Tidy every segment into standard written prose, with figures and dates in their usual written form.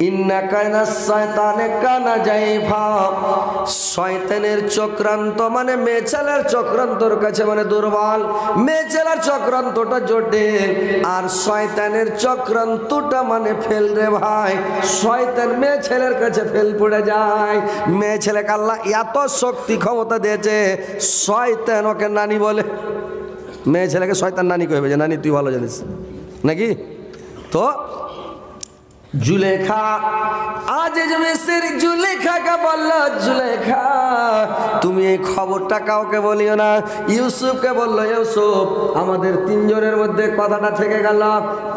ইন্না কানা শয়তানে কানা জাইফা, শয়তানের চক্রান্ত মানে মেয়ে ছেলের চক্রান্তর কাছে মানে দুর্বল, মেয়ে ছেলের চক্রান্তটা জটিল, আর শয়তানের চক্রান্তটা মানে ফেল রে ভাই। শয়তান মেয়ে ছেলের কাছে ফেল পড়ে যায়। মেয়ে ছেলেকে আল্লাহ এত শক্তি ক্ষমতা দিয়েছে, শয়তান ওকে নানি বলে। মেয়ে ছেলেকে শয়তান নানি কইবে যে নানি তুই ভালো জানিস নাকি। তো জুলেখা আজিজ মিসর জুলেখাকে বলল, জুলেখা তুমি এই খবরটা কাউকে বলিও না। ইউসুফকে বলল, ইউসুফ আমাদের তিনজনের মধ্যে কথাটা থেকে গেল,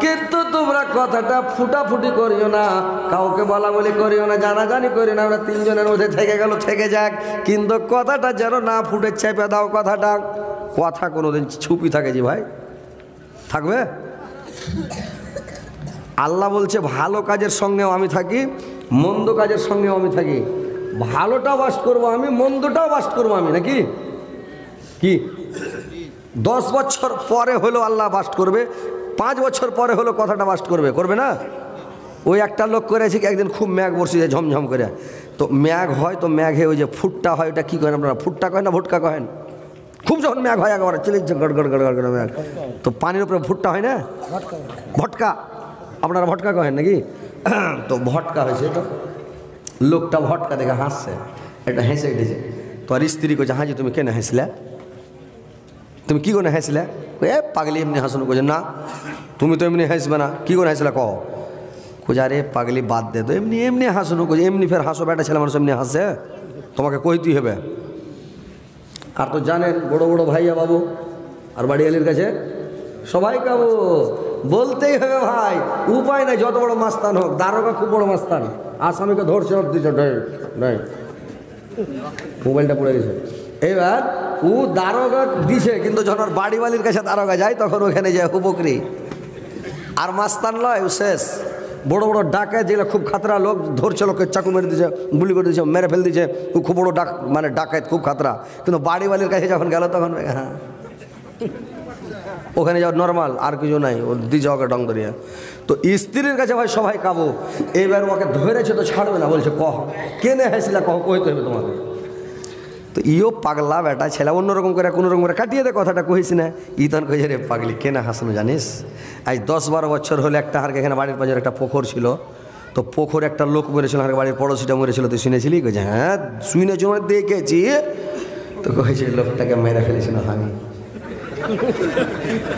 কিন্তু তোমরা কথাটা ফুটাফুটি করিও না, কাউকে বলা বলি করিও না, জানাজানি করিও না, আমরা তিনজনের মধ্যে থেকে গেল থেকে যাক, কিন্তু কথাটা যেন না ফুটে চেপে দাও কথাটা। কথা কোনোদিন ছুপি থাকে জি ভাই, থাকবে? আল্লাহ বলছে ভালো কাজের সঙ্গেও আমি থাকি, মন্দ কাজের সঙ্গেও আমি থাকি। ভালোটাও বাস করবো আমি, মন্দটাও বাস করবো আমি, নাকি কি? 10 বছর পরে হলো আল্লাহ বাস করবে, 5 বছর পরে হলো কথাটা বাস করবে, করবে না? ওই একটা লোক করেছে কি একদিন খুব ম্যাঘ বসে যায় ঝমঝম করে, তো ম্যাঘ হয়, তো ম্যাঘে ওই যে ফুটটা হয়, ওটা কী করেন আপনারা? ফুটটা কহেন না ভুটকা কহেন? খুব যখন ম্যাঘ হয় একেবারে চলে গড় গড় গড় গড় ম্যাঘ, তো পানির উপরে ভুট্টা হয় না, ভটকা, আপনারা ভটকা কহেন নাকি? তো ভটকা হয়েছে, তো লোকটা ভটকা দেখে হাসছে, এটা হেসে উঠেছে। তো আর স্ত্রী কইছে, হাজি তুমি কেন হাসলে, তুমি কি করে হাসলে? এ পাগলি এমনি হাসনো। কইছে না তুমি তো এমনি হাসবে না, কি করে হাসলে কও? কইছে আরে পাগলি বাদ দে তো, এমনি এমনি হাসনো। কইছে এমনি ফের হাসো, বেটা ছেলে মানুষ এমনি হাসে, তোমাকে কইতেই হবে। আর তো জানেন বড় বড় ভাইয়া বাবু আর বাড়িয়ালির কাছে সবাই কাবু, বলতেই হবে ভাই, উপায় নাই। যত বড় মাস্তান হোক, দারোগা খুব বড় মাস্তান, আসামিকে ধরছে দিচ্ছে, নাই মোবাইলটা পড়ে গেছে। এবার ও দারোগা দিছে, কিন্তু যখন বাড়িওয়ালির কাছে দারোগা যায় তখন ওখানে যায় উপকরি। আর মাস্তান লয় ও শেষ। বড় বড় ডাকাত যেগুলো খুব খাতরা লোক, ধরছে লোককে চাকু মেরে দিচ্ছে, গুলি করে দিচ্ছে, মেরে ফেল দিচ্ছে, ও খুব বড় মানে ডাকাত, খুব খাতরা। কিন্তু বাড়িওয়ালির কাছে যখন গেল তখন হ্যাঁ ওখানে যাও নর্মাল, আর কিছু নাই, ও দিছে ওকে ডং ধরিয়া। তো স্ত্রীর কাছে ভাই সবাই কাবু। এবার ওকে ধরেছে তো ছাড়বে না, বলছে কহ কেনে হাসিলা, কহ কইতে হবে তোমাকে। তো ইও পাগলা বেটা ছেলে, অন্যরকম করে কোনোরকম করে কাটিয়ে দে কথাটা কহিস না। তখন কইছে রে পাগলি কেনা হাসানো জানিস, আজ 10-12 বছর হলে একটা হারকে এখানে বাড়ির পাশে একটা পুকুর ছিল, তো পুকুরে একটা লোক মরেছিল, হারকে বাড়ির পড়োশিটা মরেছিল, তুই শুনেছিলি? কইছে হ্যাঁ শুনেছি, দেখেছি। তো কইছে লোকটাকে মেরে ফেলেছিল আমি।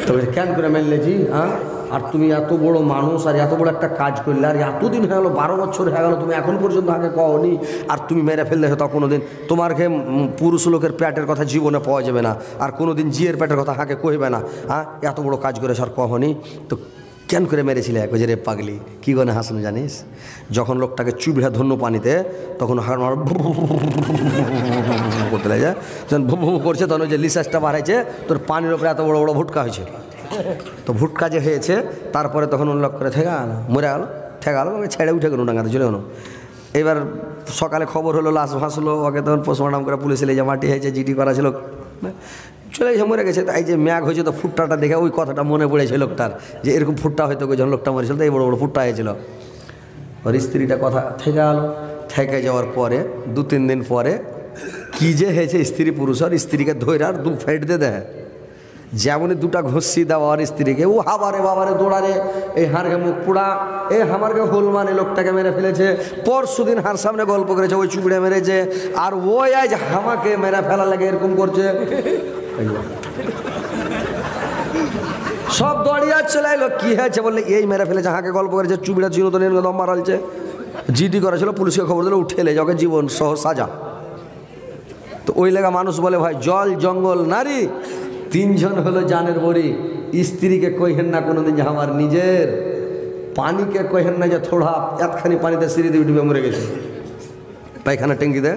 তো কেন করে মেরেছি? হ্যাঁ, আর তুমি এত বড় মানুষ আর এত বড় একটা কাজ করলে, আর এতদিন হয়ে গেলো, 12 বছর হয়ে গেলো, তুমি এখন পর্যন্ত আগে কওনি, আর তুমি মেরে ফেললে হতো কোনো দিন। তোমার ঘে পুরুষ লোকের পেটের কথা জীবনে পাওয়া যাবে না, আর কোনো দিন জিয়ের পেটের কথা হাঁকে কইবে না। হ্যাঁ, এত বড় কাজ করে আর কহনি, তো কেন করে মেরেছিলে? কইছে রে পাগলি কী করে হাসনো জানিস, যখন লোকটাকে চুবিড়া ধন্য পানিতে, তখন হাড় মার করতে লাগে, যখন ভু ভু করছে তখন ওই যে লিসাসটা বাড়াইছে, তোর পানির ওপরে এত বড় বড় ভুটকা হয়েছে। তো ভুটকা যে হয়েছে, তারপরে তখন উল্লেখ করে ঠেকা না, মরে গেল, ঠেকা গেল, ছেড়ে উঠে গেল ডাঙাতে চলে গেল। এবার সকালে খবর হলো, লাশ ভাসলো, ওকে তখন পোস্টমর্টম করে পুলিশে যে মাটি হয়েছে, জিডি করা ছিল, চলে এসে মরে গেছে। এই যে ম্যাগ হয়েছে, তো ফুটটাটা দেখে ওই কথাটা মনে পড়েছে লোকটার, যে এরকম ফুটটা হয়তো যখন লোকটা মরেছিল, তো এই বড় বড় ফুটটা হয়েছিল। ওর স্ত্রীটা কথা থেকে গেল, থেকে যাওয়ার পরে 2-3 দিন পরে কী যে হয়েছে, স্ত্রী পুরুষ আর স্ত্রীকে ধরে আর 2 ফেট দিয়ে দেয়, যেমনই 2টা ঘুষি দেওয়া আর স্ত্রীকে, ও হাবারে বাবারে দৌড়ারে, এই হারকে মুখ পোড়া, এই হামারকে হোল মানে লোকটাকে মেরে ফেলেছে। পরশু দিন হার সামনে গল্প করেছে, ওই চুপড়ে মেরেছে, আর ওই আজ হামাকে মেরে ফেলা লাগে এরকম করছে। সব দড়িয়া চলে এলো, কি হয়েছে বললে এই মেরে ফেলেছে, হাঁকে গল্প করেছে, চুপড়া চিরতন দম মারালছে, জিডি করেছিল, পুলিশকে খবর দিল, উঠে এলে ওকে জীবন সহ সাজা। তো ওই লেগা মানুষ বলে ভাই, জল জঙ্গল নারী 3 জন হলো জানের বড়ি। স্ত্রীকে কইহেন না কোনোদিন যে আমার নিজের, পানিকে কইহেন না যে থোড়া এতখানি পানিতে সিঁড়ি দিয়ে ডুবে মরে গেছে, পায়খানার ট্যাঙ্কিতে,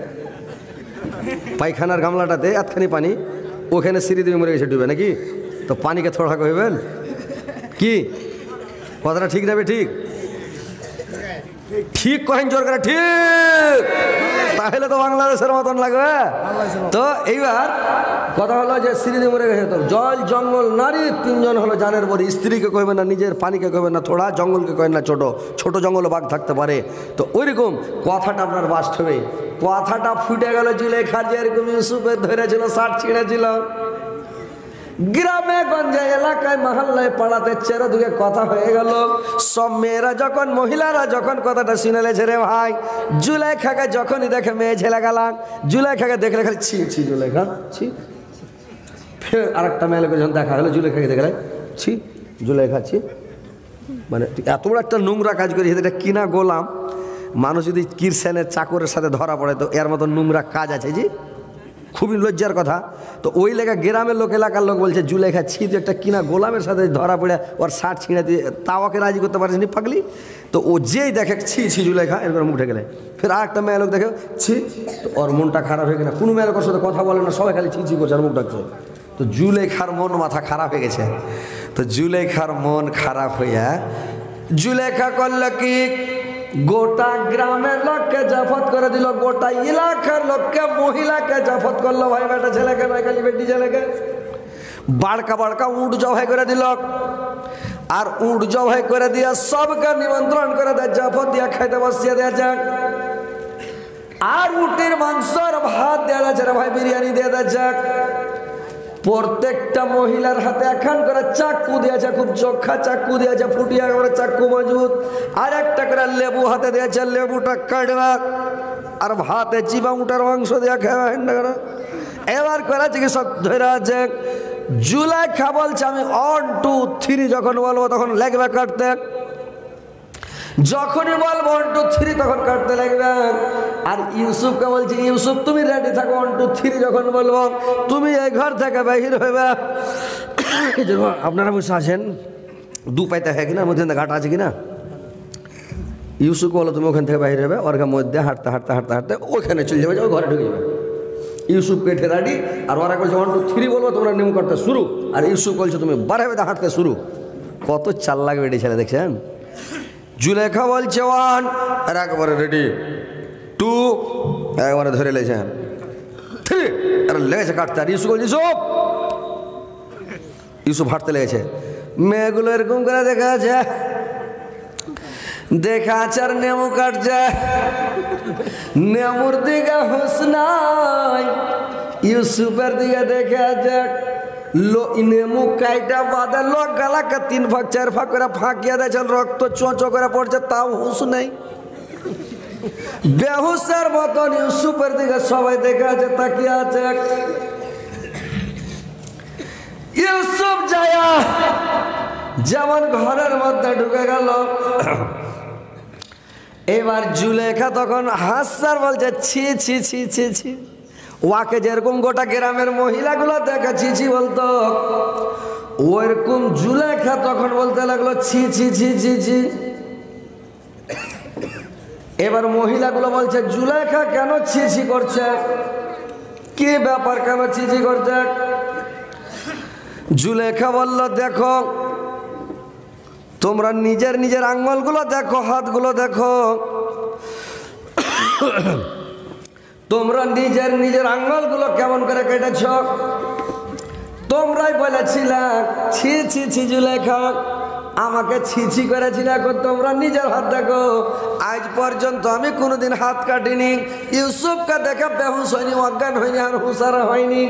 পায়খানার গামলাটাতে এতখানি পানি, ওখানে সিঁড়ি দিয়ে মরে গেছে ডুবে, নাকি? তো পানিকে থোড়া কইবেন কি? কথাটা ঠিক যাবে? ঠিক ঠিক কহেন জোর করে, ঠিক, তাহলে তো বাংলাদেশের মতন লাগবে। তো এইবার কথা হলো যে স্ত্রী মরে গেছে, তো জল জঙ্গল নারী তিনজন হলো জানের পরে। স্ত্রীকে কইবে না, নিজের পানিকে কইবে না থোড়া, জঙ্গলকে কইবে না ছোট, ছোট জঙ্গলে বাঘ থাকতে পারে। তো ওইরকম কথাটা আপনার বাস্তবে কথাটা ফুটে গেল জুলেখা যেরকম ইউসুফের ধরেছিল, শার্ট ছিঁড়েছিল। গ্রামে গঞ্জে এলাকায় মহল্লায় পাড়াতে চারদিকে কথা হয়ে গেল। সব মেয়েরা যখন মহিলারা যখন কথাটা শুনে লেছে রে ভাই, জুলেখাকে যখনই দেখে মেয়ে ছেলে গেলাম, জুলেখাকে দেখলে খালি ছি ছি জুলেখা ছি। ফের আরেকটা মেয়ে লোকের যখন দেখা হলো জুলেখাকে দেখলে ছি জুলেখা ছি। মানে এত বড় একটা নোংরা কাজ করি, এটা কিনা গোলাম মানুষ যদি কিরসেনের চাকরের সাথে ধরা পড়ে তো এর মতো নোংরা কাজ আছে জি, খুবই লজ্জার কথা। তো ওই লেখা গ্রামের লোক এলাকার লোক বলছে জুলেখা ছি, তুই একটা কিনা গোলামের সাথে ধরা পড়ে ওর শার্ট ছিঁড়ে দিয়ে তাওয়াকে রাজি করতে পারিস নি পাগলি। তো ও যেই দেখে ছি ছি জুলেখা এরপর মুখ ঢেকে গেলে, ফের আর একটা মেয়ে লোক দেখে ছি, তো ওর মনটা খারাপ হয়ে গেলে, কোনো মেয়ে লোকের সাথে কথা বলে না, সবাই খালি ছি ছি করছে আর মুখ ডাকছে। তো জুলেখার মন মাথা খারাপ হয়ে গেছে। তো জুলেখার মন খারাপ হইয়া জুলেখা করলো কি, গোটা গ্রামের লোককে জাফত করে দিল, গোটা এলাকার লোককে মহিলাকে জাফত করলো, ভাই বেটা ছেলেকে নয় খালি বেটি ছেলেকে। বাড়কা বাড়কা উট জবাই করে দিল, আর উট জবাই করে দিয়া সবকে নিমন্ত্রণ করে দেয়, জাফত দিয়া খাইতে বসিয়ে দেওয়া যাক। আর উটের মাংসর ভাত দেওয়া যাচ্ছে রে ভাই, বিরিয়ানি দিয়ে দেওয়া যাক। প্রত্যেকটা মহিলার হাতে এখন করে চাকু দিয়েছে, খুব চোখা চাকু দিয়েছে, ফুটিয়া করে চাকু মজবুত। আর একটা করে লেবু হাতে দিয়েছে, লেবুটা কাটবা আর ভাতে চিবা উটার মাংস দিয়া খাওয়া। এবার করেছে কি সব ধরে আছে। জুলেখা বলছে আমি 1 2 3 যখন বলবো তখন লাগবে কাটতে, যখনই বলবো 1 2 3 তখন কাটতে লাগবে। আর ইউসুফকে বলছি ইউসুফ তুমি রেডি থাকো, 1 2 3 যখন বলবো তুমি এই ঘর থেকে বাহির হইবে। আপনারা বসে আছেন, দু পাইতে হয় কিনা, মধ্যে ঘাট আছে কিনা। ইউসুফ বলো তুমি ওখান থেকে বাহির হবে, ওর মধ্যে হাঁটতে হাঁটতে হাঁটতে হাঁটতে ওখানে চলে যাবে, যাও ঘরে ঢুকে যাবে। ইউসুফ পেটে রেডি, আর ওরা বলছে 1 2 3 বলবো তোমরা নিয়ম করতে শুরু, আর ইউসুফ বলছে তুমি বাড়াবে হাঁটতে শুরু। কত চাল লাগবে এটি ছেলে দেখছেন। জুলেখা বলছে 1 আর একবারে রেডি, 2 একবারে ধরে লেছে, 3 আর লেগেছে কাটতে। আর ইউসুফ বলছে ইউসুফ হাঁটতে লেগেছে। মেয়েগুলো এরকম করে দেখা আছে, দেখা আছে আর নেমু কাটছে, নেমুর দিকে হুঁশ নাই, ইউসুফের দিকে দেখে আছে। নেমু কাইটা বাদে লোক গালাকে 3 ভাগ 4 ভাগ করে ফাঁকিয়ে দিয়েছেন, রক্ত চোঁচো করে পড়ছে, তাও হুঁশ নেই। বেহুশের মতন ইউসুফের দিকে সবাই দেখে আছে, তাকিয়ে আছে। ইউসুফ যায়া যেমন ঘরের মধ্যে ঢুকে গেল, এবার জুলেখা তখন হাসার বলছে ছি ছি ছি ছি ছি। ওয়াকে যেরকম গোটা গ্রামের মহিলাগুলো দেখে ছি ছি বলতো, ওইরকম জুলেখা তখন বলতে লাগলো ছি ছি ছি ছি ছি। এবার মহিলাগুলো বলছে জুলেখা কেন ছি ছি করছে, কি ব্যাপার, কেন ছি ছি করছে। জুলেখা বলল দেখো তোমরা নিজের নিজের আঙ্গুলগুলো দেখো, হাতগুলো দেখো, তোমরা নিজের নিজের আঙ্গুলগুলো কেমন করে কেটেছ। তোমরাই বলেছিলে ছি ছি ছি জুলেখা, আমাকে ছি ছি করেছিলে, তোমরা নিজের হাত দেখো। আজ পর্যন্ত আমি কোনোদিন হাত কাটিনি। ইউসুফকে দেখে বেহুশ হয়নি, অজ্ঞান হয়নি, আর হুঁশারা হয়নি।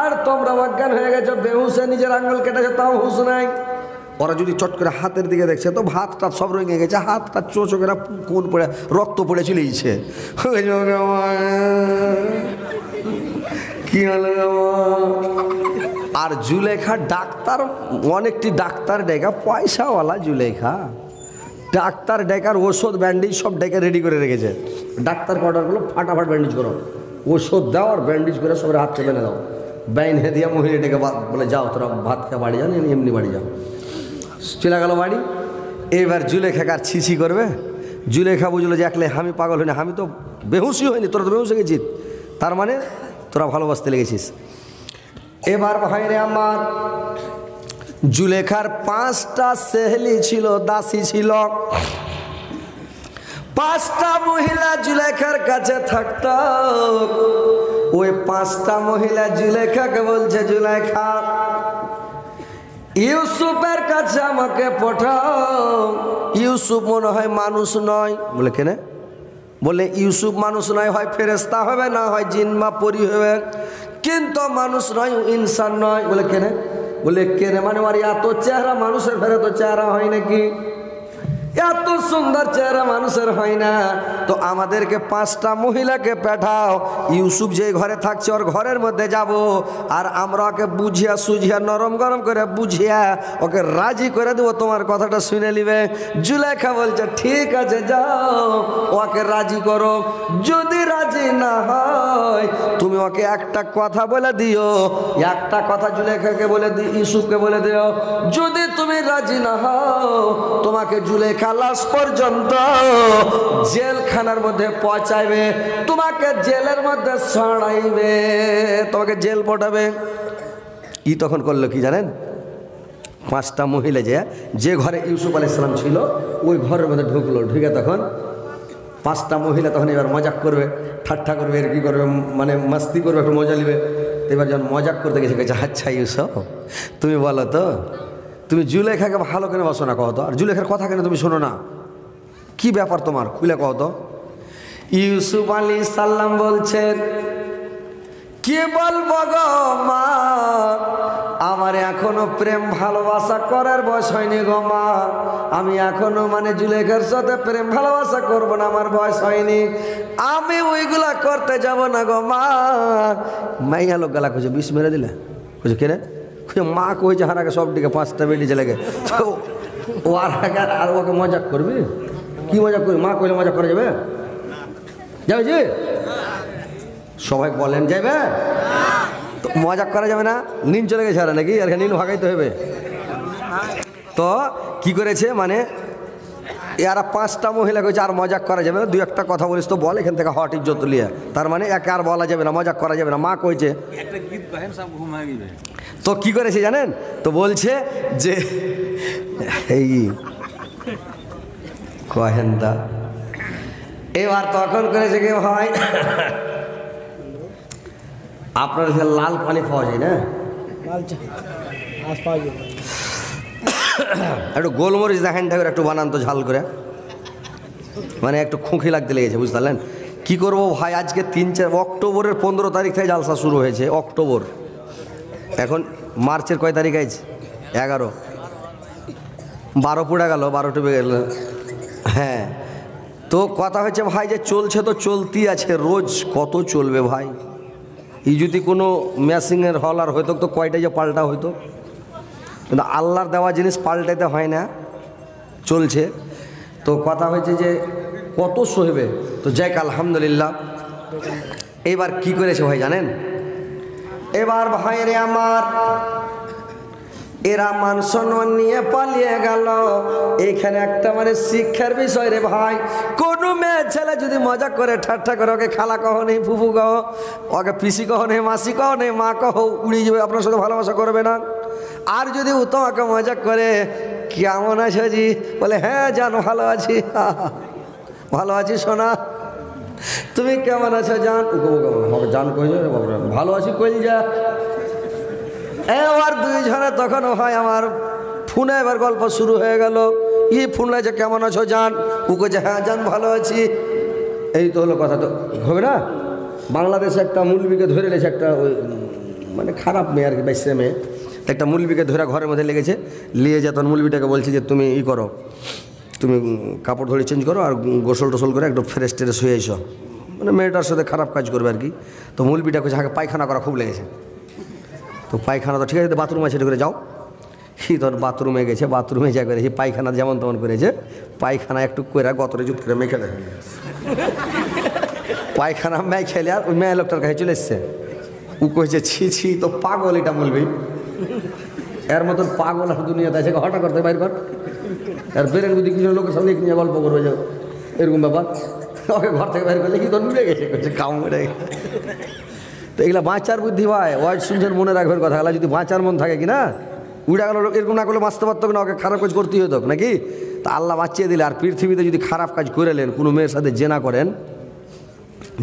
আর তোমরা অজ্ঞান হয়ে গেছো, বেহুশে নিজের আঙ্গুল কেটেছো, তাও হুঁশ নাই। ওরা যদি চট করে হাতের দিকে দেখছে তো হাতটা সব রঙে গেছে, হাতটা চোচো করে কোন পড়ে রক্ত পড়ে চলেছে। কি হলো। আর জুলেখা ডাক্তার, অনেকটি ডাক্তার ডেকা, পয়সাওয়ালা জুলেখা ডাক্তার ডেকার ওষুধ ব্যান্ডেজ সব ডেকে রেডি করে রেখেছে। ডাক্তারকে অর্ডার করলো ফাটাফাট ব্যান্ডেজ করো, ওষুধ দাও আর ব্যান্ডেজ করে সবাই হাত চেপে দাও। বাইনে দিয়া মহিলা ডেকে বলে যাও তোরা ভাত খেয়ে বাড়ি যাও, এমনি বাড়ি যাও। চলে গেল বাড়ি। এবার জুলেখা কার ছিছি করবে। জুলেখা বুঝলো যে একলে আমি পাগল হইনি, আমি তো বেহুশই হয়নি, তোরা তো বেহুশ হয়ে গেছিস, তার মানে তোরা ভালোবাসতে লেগেছিস। এবার ভাইরে আমার জুলেখার 5টা সেহলি ছিল, দাসী ছিল। 5টা মহিলা জুলেখার কাছে থাকত। ওই 5টা মহিলা জুলেখাকে বলছে, জুলেখা ইউসুফের কাছে আমাকে পাঠাও। ইউসুফ মনে হয় মানুষ নয়। বলে কেনে? বলে ইউসুফ মানুষ নয়, হয় ফেরেশতা হবে, না হয় জিন বা পরী হবে, কিন্তু মানুষ নয়, ইনসান নয়। বলে কেনে? বলে কেনে মানে আর এত চেহারা মানুষের ফেরে তো চেহারা হয় নাকি? এত সুন্দর চেহারা মানুষের হয় না। তো আমাদেরকে 5টা মহিলাকে পাঠাও, ইউসুফ যে ঘরে থাকছে ওর ঘরের মধ্যে যাব, আর আমরা ওকে বুঝিয়া সুঝিয়া নরম গরম করে বুঝিয়া ওকে রাজি করে দেবো, তোমার কথাটা শুনে নিবে। জুলেখা বলছে ঠিক আছে যাও, ওকে রাজি করো। যদি রাজি না হয় তুমি ওকে একটা কথা বলে দিও, একটা কথা জুলেখাকে বলে দিও, ইউসুফকে বলে দিও, যদি তুমি রাজি না হও তোমাকে জুলেখা লাশ পর্যন্ত জেলখানার মধ্যে পৌঁছাইবে, তোমাকে জেলের মধ্যে ছড়াইবে, তোমাকে জেল পটাবে। ই তখন করলো কি জানেন? 5টা মহিলা যে ঘরে ইউসুফ আলাইহিস সালাম ছিল ওই ঘরের মধ্যে ঢুকলো। ঢুকে তখন 5টা মহিলা তখন এবার মজাক করবে, ঠাট্টা করবে, এর কি করবে, মানে মাস্তি করবে, একটু মজা নিবে। এবার যখন মজাক করতে গেছে গেছে, আচ্ছা ইউসুফ তুমি বলো তো, তুমি জুলেখাকে ভালো কেন বাসো না, কহ তো, আর জুলেখার কথা কেন তুমি শোনো না, কি ব্যাপার তোমার, খুলে কহ তো। ইউসুফ আলাইহিস সালাম বলছেন, কি বলবো গো মা, আমার এখনো প্রেম ভালোবাসা করার বয়স হয়নি গো মা, আমি এখনো মানে জুলেখার সাথে প্রেম ভালোবাসা করব না, আমার বয়স হয়নি, আমি ওইগুলা করতে যাব না গো মা। মাইয়া লোক গালা খুঁজে 20 মেরে দিলে, খুঁজে কেনে খুঁজে মা কইছে হারাকে সব দিকে 5টা বেটি চলে গে, তো ও আর ওকে মজাক করবি, কি মজাক করবি, মা কইলে মজাক করা যাবে? যাবে যে সবাই বলেন যাবে, তো মজাক করা যাবে না। নীল চলে গেছে আর নাকি, আর নীল ভাগাইতে হবে। তো কি করেছে মানে এরা 5টা মহিলা কইছে আর মজাক করা যাবে না, 2-একটা কথা বলিস তো বল, এখান থেকে হট ইজ্জত লিয়া, তার মানে একে আর বলা যাবে না, মজাক করা যাবে না, মা কইছে। তো কি করেছে জানেন? তো বলছে যে এই কহেন্দা এবার তখন করেছে কি ভাই, আপনার লাল পানি পাওয়া যায় না, একটু গোলমরিচ দেখেন ঠাকুর, একটু বানান তো ঝাল করে, মানে একটু খুঁখি লাগতে লেগেছে, বুঝতে পারলেন? কী করবো ভাই, আজকে 3-4 অক্টোবরের 15 তারিখ থেকে জালসা শুরু হয়েছে, অক্টোবর, এখন মার্চের কয় তারিখ আছে? 11, 12 পুড়ে গেল, 12 ডুবে গেল। হ্যাঁ, তো কথা হচ্ছে ভাই যে চলছে তো চলতেই আছে, রোজ কত চলবে ভাই, এই যদি কোনো মেশিনের হলার হইতো তো কয়টা যে পাল্টা হইতো, কিন্তু আল্লাহর দেওয়া জিনিস পাল্টাইতে হয় না, চলছে। তো কথা হয়েছে যে কত সইবে, তো যাক আলহামদুলিল্লাহ। এবার কি করেছে ভাই জানেন? এবার ভাইরে আমার এরা মান সম্মান নিয়ে পালিয়ে গেল। এইখানে একটা মানে শিক্ষার বিষয় রে ভাই, কোনো মেয়ে ছেলে যদি মজা করে ঠাট্টা করে, ওকে খালা কহ নেই, ফুফু কহ, ওকে পিসি কহ নেই, মাসি কহ নেই, মা কহ, উড়িয়ে যাবে, আপনার সাথে ভালোবাসা করবে না। আর যদি ও তোমাকে মজা করে, কেমন আছো জি, বলে হ্যাঁ জান ভালো আছি, ভালো আছি সোনা, তুমি কেমন আছো জান, জান কই ভালো আছি কই যা। এবার 2 জনে তখন হয় আমার ফোনে এবার গল্প শুরু হয়ে গেল, ফোন লাগছে কেমন আছো জান, ও কইছে হ্যাঁ জান ভালো আছি। এই তো হলো কথা, তো হবে না। বাংলাদেশে একটা মুলবিকে ধরে লেছে, একটা ওই মানে খারাপ মেয়ে আর কি, বাইশে মেয়ে, একটা মুলবিকে ধরে ঘরের মধ্যে লেগেছে, নিয়ে যেত মুলবিটাকে বলছে যে তুমি করো, তুমি কাপড় ধরে চেঞ্জ করো আর গোসল টোসল করে একটু ফ্রেশ ট্রেশ হয়ে এসো, মানে মেয়েটার সাথে খারাপ কাজ করবে আর কি। তো মুলবিটা কইছে আগে পায়খানা করা খুব লেগেছে, তো পায়খানা তো ঠিক আছে, বাথরুম আছে করে যাও। তোর বাথরুমে গেছে, বাথরুমে যা করেছে পায়খানা যেমন তেমন করেছে, পায়খানা একটু করে গতরে জুত করে মেখে দেখে, পায়খানা মেখেলে আর ওই মেয়ে লোকটার কাছে চলে এসছে। ও কইছে ছি ছি, তো পাগল এটা বলবি, এর মতন পাগল আর দুনিয়াতে আছে, হঠাৎ করতে বাইর কর, আর বেরেন বুদ্ধি কিছু লোকের সামনে নিয়ে গল্প করবে যাও, এরকম ব্যাপার। ওকে ঘর থেকে বাইর করলে কি তোর মিলে গেছে, কইছে কাম মেরে গেছে। তো এগুলা বাঁচার বুদ্ধি ভাই, ওয়াজ শুনছেন মনে রাখবেন কথা, এগুলা যদি বাঁচার মন থাকে কি না, উড়া গেল এরকম না করলে বাঁচতে পারতো না, ওকে খারাপ কাজ করতেই হতো নাকি। তা আল্লাহ বাঁচিয়ে দিলে। আর পৃথিবীতে যদি খারাপ কাজ করে নেন, কোনো মেয়ের সাথে জেনা করেন,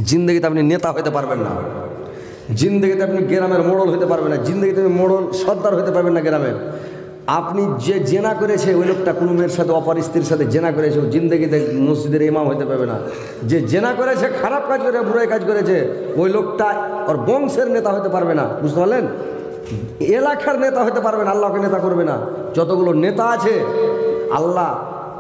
জিন্দগিতে আপনি নেতা হইতে পারবেন না। জিন্দগিতে আপনি গ্রামের মোড়ল হতে পারবেন না, জিন্দগিতে আপনি মোড়ল সর্দার হতে পারবেন না গ্রামের। আপনি যে জেনা করেছে ওই লোকটা কোনো মেয়ের সাথে অপর স্ত্রীর সাথে জেনা করেছে, ও জিন্দগিতে মসজিদের ইমাম হতে পারবে না। যে জেনা করেছে, খারাপ কাজ করে, বুড়াই কাজ করেছে, ওই লোকটা ওর বংশের নেতা হতে পারবে না, বুঝতে পারলেন? এলাকার নেতা হতে পারবে না, আল্লাহকে নেতা করবে না। যতগুলো নেতা আছে আল্লাহ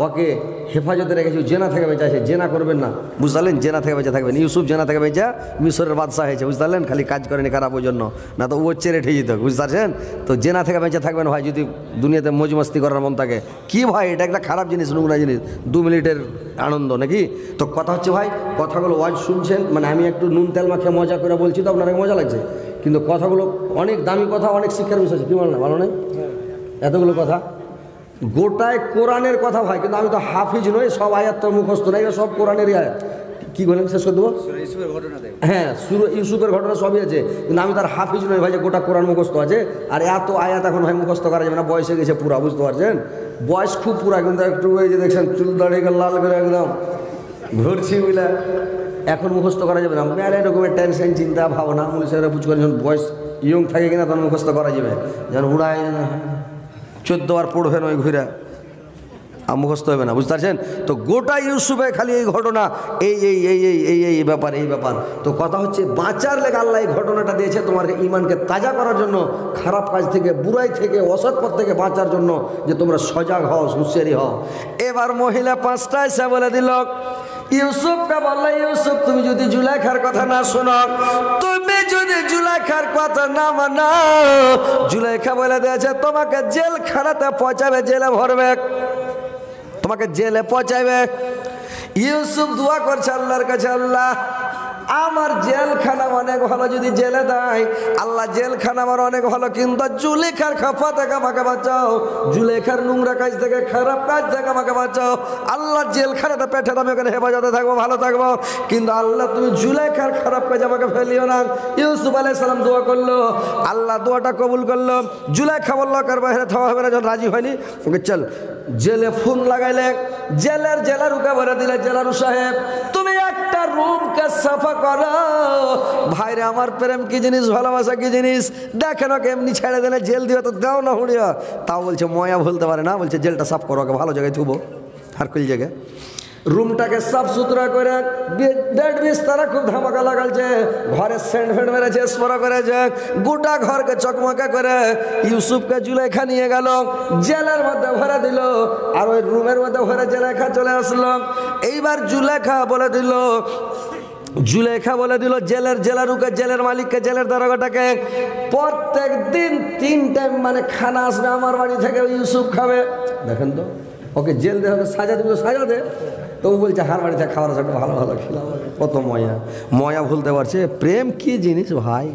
ওকে হেফাজতে রেখেছে, জেনা থেকে বেঁচে আছে, জেনা করবেন না, বুঝতে পারলেন? জেনা থেকে বেঁচে থাকবেন। ইউসুফ জেনা থেকে বেঁচে মিশরের বাদশাহ হয়েছে, বুঝতে পারলেন? খালি কাজ করেনি খারাপ ওই জন্য, না তো ও চেরে ঠে যেত, বুঝতে পারছেন? তো জেনা থেকে বেঁচে থাকবেন ভাই, যদি দুনিয়াতে মজ মস্তি করার মন থাকে। কি ভাই, এটা একটা খারাপ জিনিস, নোংরা জিনিস, 2 মিনিটের আনন্দ নাকি? তো কথা হচ্ছে ভাই, কথাগুলো ওয়াজ শুনছেন, মানে আমি একটু নুন তেল মাখিয়ে মজা করে বলছি, তো আপনার মজা লাগছে, কিন্তু কথাগুলো অনেক দামি কথা, অনেক শিক্ষার বিষয় আছে। কি বলেন, ভালো নয়? এতগুলো কথা গোটায় কোরআনের কথা ভাই, কিন্তু আমি তো হাফিজ নই, সব আয়াত তো মুখস্থ নাই, সব কোরআনেরই আয়াত। কি বলেন, শেষ করে দেবো? হ্যাঁ, ইউসুফের ঘটনা সবই আছে, কিন্তু আমি তার হাফিজ নই ভাই যে গোটা কোরআন মুখস্থ আছে। আর এত আয়াত এখন ভাই মুখস্থ করা যাবে না, বয়সে গেছে পুরা, বুঝতে পারছেন? বয়স খুব পুরা, কিন্তু একটু ওই যে দেখছেন চুল দাঁড়িয়ে লাল করে একদম ঘুরছি বুঝলে, এখন মুখস্থ করা যাবে না। মেয়ের এরকমের টেনশন, চিন্তা ভাবনা, পুলিশেরা বুঝ করে যখন বয়স ইয়ং থাকে কিনা তখন মুখস্থ করা যাবে, যেন উড়ায় 14 বার পড়বেন ওই ঘুরে, মুখস্থ হবে না, বুঝতে পারছেন? তো গোটা ইউসুফে খালি এই ঘটনা, এই এই এই এই এই এই ব্যাপার, এই ব্যাপার। তো কথা হচ্ছে বাঁচার লেগে আল্লাহ এই ঘটনাটা দিয়েছে তোমার ইমানকে তাজা করার জন্য, খারাপ কাজ থেকে, বুড়াই থেকে, অসৎ পথ থেকে বাঁচার জন্য, যে তোমরা সজাগ হও, হুঁশিয়ারি হও। এবার মহিলা 5টা এসে বলে দিল, ইউসুফকে বললো, ইউসুফ তুমি যদি জুলাইখার কথা না শোনো, তুমি যদি জুলাইখার কথা না মানো, জুলাইখা বলে দিয়েছে তোমাকে জেলখানাতে পৌঁছাবে, জেলে ভরবে, তোমাকে জেলে পৌঁছাবে। ইউসুফ দোয়া করছে আল্লাহর কাছে, আল্লাহ আমার জেলখানা অনেক ভালো, যদি জেলে দেয় আল্লাহ জেলখানা আমার অনেক ভালো, কিন্তু জুলেখার খাফা থেকে আমাকে বাঁচাও, জুলেখার নোংরা কাজ থেকে, খারাপ কাজ থেকে আমাকে বাঁচাও। আল্লাহ জেলখানাটা পেটে আমি ওখানে হেফাজতে থাকবো, ভালো থাকবো, কিন্তু আল্লাহ তুমি জুলেখার খারাপ কাজ আমাকে ফেলিও না। ইউসুফ আলাইহিস সালাম দোয়া করলো, আল্লাহ দোয়াটা কবুল করলো। জুলেখা বললো কার বাইরে থাকা হবে না, যখন রাজি হয়নি ওকে চল জেলে ফোন লাগাইলে, জেলার উকে ভরে দিলে, জেলারু সাহেব তুমি একটা রুমকে সাফা করো। ভাইরে আমার প্রেম কি জিনিস, ভালোবাসা কি জিনিস, দেখেন ওকে এমনি ছেড়ে দিলে, জেল দিয়ে তো দাও না হুড়িয়া, তাও বলছে ময়া ভুলতে পারে না, বলছে জেলটা সাফ করো, ওকে ভালো জায়গায় থুবো, আর কোন জায়গায় রুমটাকে সাফ সুতরা করে, বেড বিস্তারা খুব ধামাকা লাগালছে, ঘরে সেন্ট ফেন্ট মেরেছে, স্প্রে করেছে, গোটা ঘরকে চকমকা করে ইউসুফকে জুলেখা নিয়ে গেল, জেলের মধ্যে ভরে দিল, আর ওই রুমের মধ্যে ভরে জুলেখা চলে আসলো। এইবার জুলেখা বলে দিল জেলারুকে, জেলের মালিককে, জেলের দারোগাটাকে, প্রত্যেক দিন 3 টাইম মানে খানা আসবে আমার বাড়ি থেকে, ইউসুফ খাবে। দেখেন তো, ওকে জেল দেওয়া হবে, সাজা দেবে, সাজা দে, তবু বলছে হার বাড়িতে খাওয়ার সাথে ভালো ভালো খেলাম, কত ময়া ভুলতে পারছে। প্রেম কি জিনিস ভাই,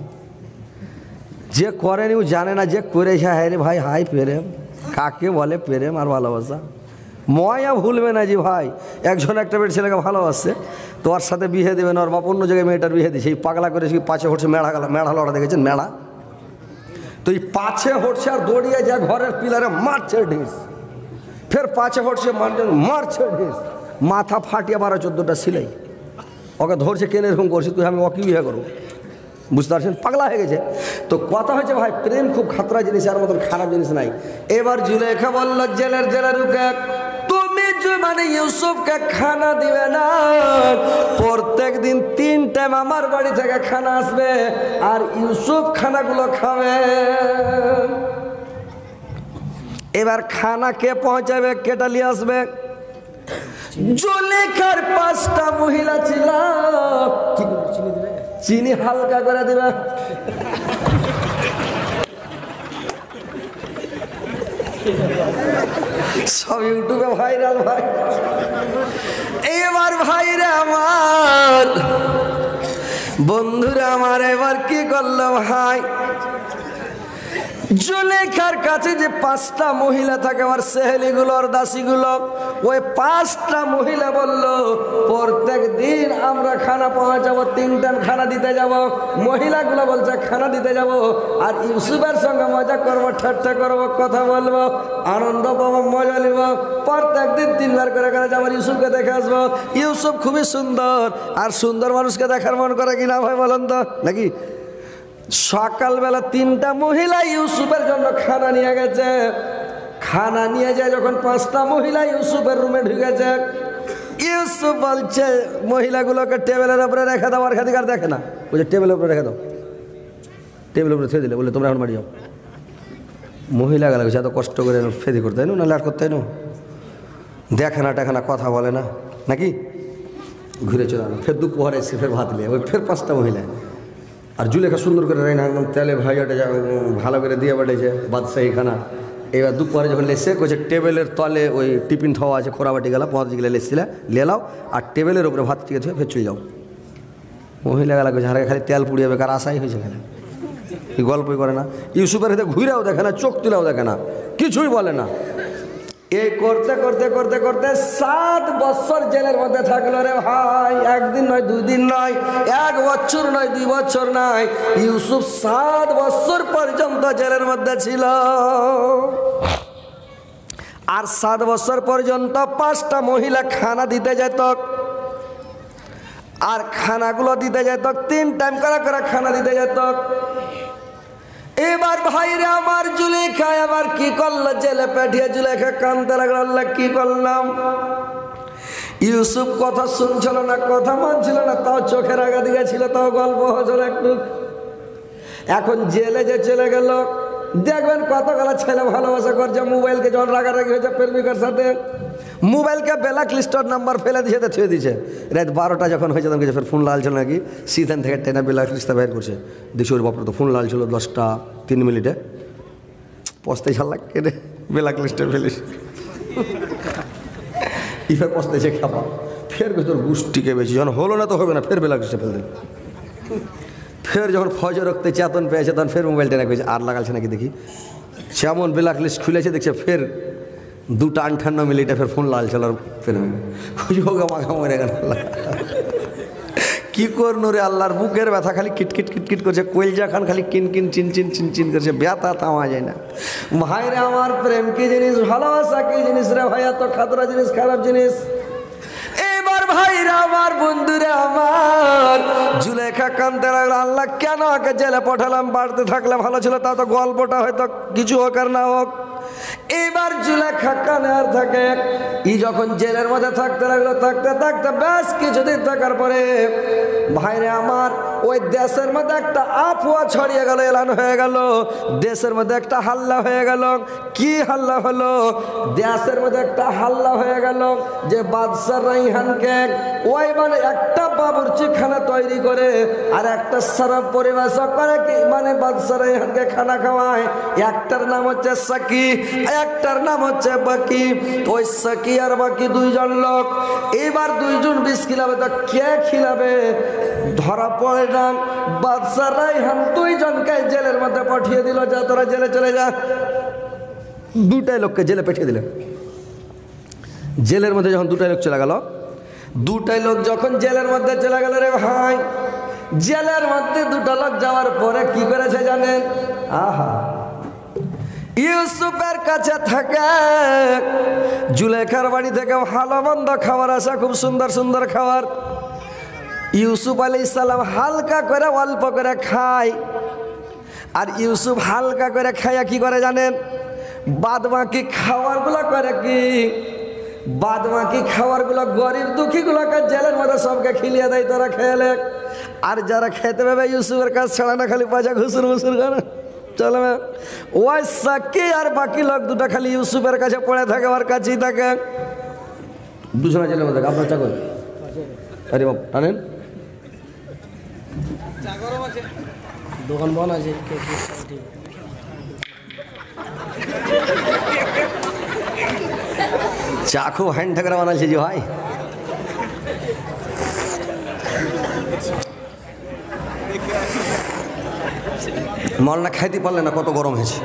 যে করেনি ও জানে না, যে করেছে হায় রে ভাই, হাই প্রেম কাকে বলে, প্রেম আর ভালোবাসা ময়া ভুলবে না জি ভাই। একজন একটা মেয়ের ছেলেকে ভালোবাসছে, তো ওর সাথে বিয়ে দেবে না, ওর বাপ অন্য জায়গায় মেয়েটার বিয়ে দিয়েছে, এই পাগলা করে পাছে হচ্ছে মেড়া লড়া দেখেছেন মেড়া, তো এই পাছে হচ্ছে আর দৌড়িয়ে যা ঘরের পিলারে মারছে ঢিস, ফের পাছে হচ্ছে মারছে ঢিস, মাথা ফাটিয়ে 12-14টা সিলাই, ওকে ধরছে কেন এরকম করছে, তুই আমি ওকে বিয়ে করবো, বুঝতে পারছেন, পাগলা হয়ে গেছে। তো কথা হচ্ছে ভাই, প্রেম খুব খাতরা জিনিস, আর মতন খারাপ জিনিস নাই। এবার জুলেখা বলল জেলারুকে, তুমি মানে ইউসুফকে খানা দিবে না, প্রত্যেক দিন 3 টাইম আমার বাড়ি থেকে খানা আসবে, আর ইউসুফ খানাগুলো খাবে। এবার খানা কে পৌঁছাবে, কেটা নিয়ে আসবে? জুলেখার 5টা মহিলা ছিল, চিনি হালকা করে দেবে, সব ইউটিউবে ভাইরাল ভাই। এবার ভাইরা আমার, বন্ধুরা আমার, এবার কি করলো ভাই, জুলেখার কাছে যে 5টা মহিলা থাকে, আমার সেহেলিগুলো, আর দাসীগুলো, ওই 5টা মহিলা বলল প্রত্যেক দিন আমরা খানা পৌঁছাবো, 3 টাইম খানা দিতে যাব। মহিলাগুলো বলছে খানা দিতে যাব, আর ইউসুফের সঙ্গে মজা করবো, ঠাট্টা করবো, কথা বলবো, আনন্দ পাবো, মজা নিব, প্রত্যেক দিন 3 বার করে খানা যাবো, ইউসুফকে দেখে আসবো। ইউসুফ খুবই সুন্দর, আর সুন্দর মানুষকে দেখার মন করে কিনা ভাই বলেন তো নাকি? সকালবেলা 3টা মহিলা ইউসুফের জন্য খানা নিয়ে গেছে। খানা নিয়ে যায় যখন 5টা মহিলা ইউসুফের রুমে ঢুকেছে। ইউসুফ বলছে মহিলাগুলোকে টেবিলের উপরে রেখে দাও। আর খাদিকার দেখে না, বলছে টেবিলের উপরে রেখে দাও। টেবিলের উপরে ছেড়ে দিলে বলে তোমরা এখন বাড়ি যাও। মহিলা গেলে এত কষ্ট করে ফেদি করতে হয় না, ল্যাট করতে হয় না, দেখে না টেখে না, কথা বলে না নাকি, ঘুরে চলে আনো। ফের দুপুর এসে ফের ভাত নিয়ে ওই ফের 5টা মহিলা। আর জুলেখা সুন্দর করে রাই না, একদম তেলে ভাইয়াটা ভালো করে দিয়ে বেড়েছে বাদশাহী খানা। এবার দুপুরে যখন লেসে কইছে টেবিলের তলে ওই টিফিন খাওয়া আছে, খোরাবাটি গেলা 5 গেলে লেসছিলে লেলাও, আর টেবিলের উপরে ভাত ঠিক আছে ফের চলে যাও। মহিলা গেলা কইছে হারে খালি তেল পুড়িয়ে বেকার আশাই হয়েছে, খালি এই গল্পই করে না। ইউসুফের হাতে ঘুরেও দেখে না, চোখ তুলেও দেখে না, কিছুই বলে না। এই করতে করতে করতে করতে 7 বছর জেলের মধ্যে থাকলো রে ভাই। 1 দিন নয়, 2 দিন নয়, 1 বছর নয়, 2 বছর নয়, ইউসুফ 7 বছর পর্যন্ত জেলের মধ্যে ছিল। আর 7 বছর পর্যন্ত 5টা মহিলা খানা দিতে যেত। আর খানাগুলো দিতে যেত 3 টাইম করে করে খানা দিতে যেত। এবার ভাইরে আমার জুলেখা আবার কি করলো, জেলে পাঠিয়ে জুলেখা কানতে লাগলো, আল্লাহ কি করলাম। ইউসুফ কথা শুনছিল না, কথা মানছিল না, তাও চোখের আগা দিকে ছিল, তাও গল্প হচ্ছিল একটু। এখন জেলে যে চলে গেল, দেখবেন কতগুলো ছেলে ভালোবাসা করছে, মোবাইলকে যখন রাগারাগি হয়েছে প্রেমিকার সাথে, মোবাইলকে ব্ল্যাক লিস্টের নাম্বার ফেলে দিয়েছে, ছুঁয়ে দিয়েছে। রাত 12টা যখন হয়েছে তখন ফের ফোন লাল ছিল নাকি, সিজন থেকে টেনে ব্ল্যাক লিস্টটা বের করছে। দেখছি ওর বাপরে তো ফোন লাল ছিল 10টা 3 মিনিটে। পস্তাই ছাড়লাম কেটে ব্ল্যাক লিস্টে ফেলিস, ফের পস্তাইছে খাপা। ফের তোর গোষ্ঠীকে বেশি যখন হলো না তো হবে না, ফের ব্ল্যাক লিস্টে ফেল দিল। ফের যখন ফজর রক্তে চেতন পেয়েছে তখন ফের মোবাইল টেনে করেছে, আর লাগালছে নাকি দেখি। সেমন ব্ল্যাক লিস্ট খুলেছে, দেখছে ফের 2:58 মিনিটে ফের ফোন লাল ছিল। ফের খুঁজোগা মাখা মরে গেল। কি করনো রে, আল্লাহর বুকের ব্যথা খালি কিটকিট কিটকিট করছে, কইলজা খান খালি কিন কিন চিন চিন চিন চিন করছে, ব্যথা থামা যায় না। ভাইরে আমার, প্রেম কি জিনিস, ভালোবাসা কি জিনিস রে ভাই, এত খাতরা জিনিস, খারাপ জিনিস। এবার ভাইরা আমার, বন্ধুরে আমার, জুলেখা কানতে লাগলো, আল্লাহ কেন আগে জেলে পাঠালাম, বাড়তে থাকলে ভালো ছিল, তা তো গল্পটা হয়তো কিছু হোক আর না হোক। এবার জুলেখা কানে আর থাকে। যখন জেলের মধ্যে থাকতে লাগলো, থাকতে থাকতে বেশ কিছুদিন থাকার পরে ভাইরে আমার, ওই দেশের মধ্যে একটা আফওয়া ছড়িয়ে গেল, এলান হয়ে গেল, দেশের মধ্যে একটা হাল্লা হয়ে গেল। কি হাল্লা হলো, দেশের মধ্যে একটা হাল্লা হয়ে গেল যে বাদশা রাইহানকে ওই মানে একটা বাবুর্চিখানা তৈরি করে আর একটা শরাব পরিবেশন করে, কি মানে বাদশা রাইহানকে খানা খাওয়ায়। একটার নাম হচ্ছে সাকি, একটার নাম হচ্ছে বাকি। ওই সাকি আর বাকি 2 জন লোক। এবার 2 জন বিষ খিলাবে, তো কে খিলাবে ধরা পড়ে না। বাদশা রাইহান 2 জনকে জেলের মধ্যে পাঠিয়ে দিল, যা তোরা জেলে চলে যা। 2টাই লোককে জেলে পাঠিয়ে দিলেন। জেলের মধ্যে যখন 2টাই লোক চলে গেল, 2টাই লোক যখন জেলের মধ্যে চলে গেল রে ভাই, জেলের মধ্যে 2টা লোক যাওয়ার পরে কি করেছে জানেন? আহা, ইউসুফের কাছে থাকে জুলেখার বাড়ি থেকে ভালো মন্দ খাবার আসা, খুব সুন্দর সুন্দর খাবার। ইউসুফ আলাইহিস সালাম হালকা করে অল্প করে খায়। আর ইউসুফ হালকা করে খাইয়া কি করে জানেন? বাদ বাকি খাবারগুলো করে কি, বাদ বাকি খাবারগুলো গরিব দুঃখীগুলোকে জেলের মধ্যে সবকে খিলিয়ে দেয়, তোরা খেলে। আর যারা খেতে পাবে ইউসুফের কাছে ছাড়া না, খালি পয়সা ঘুষুর ঘুষুর করে চলে। ওই সাকি আর বাকি লোক 2টা খালি ইউসুফের কাছে পড়ে থাকে, ওর কাছেই থাকে। 2 জনের জেলের মধ্যে আপনার চাকর, আরে বাপ টানেন, দোকান বন আছে। চা খুব হ্যান্ড ঠাকরা বানাচ্ছে যে ভাই। মলনা খাইতে পারলে না, কত গরম হয়েছে।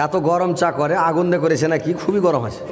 এত গরম চা করে, আগুন দিয়ে করেছে নাকি, খুবই গরম আছে।